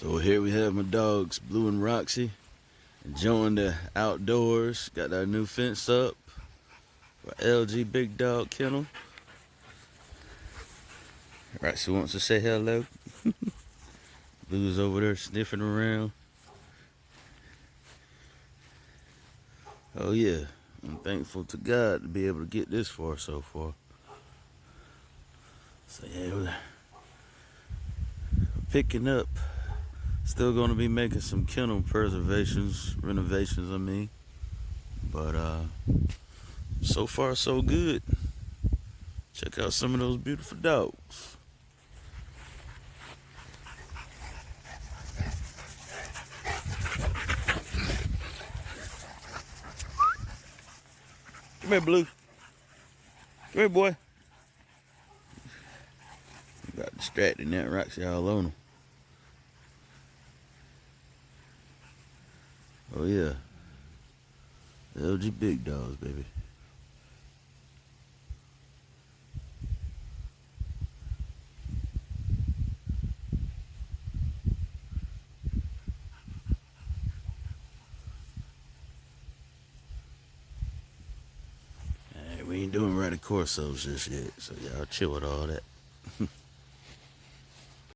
So here we have my dogs, Blue and Roxy, enjoying the outdoors. Got our new fence up for LG Big Dog Kennel. Roxy wants to say hello. Blue's over there sniffing around. Oh yeah, I'm thankful to God to be able to get this far so far. So yeah, we're picking up. Still gonna be making some kennel renovations I mean. But so far so good. Check out some of those beautiful dogs. Come here, Blue. Come here, boy. Got distracted now, Roxy all on him. Oh yeah. LG Big Dogs, baby. Alright, we ain't doing Radicorsos just yet, so y'all chill with all that.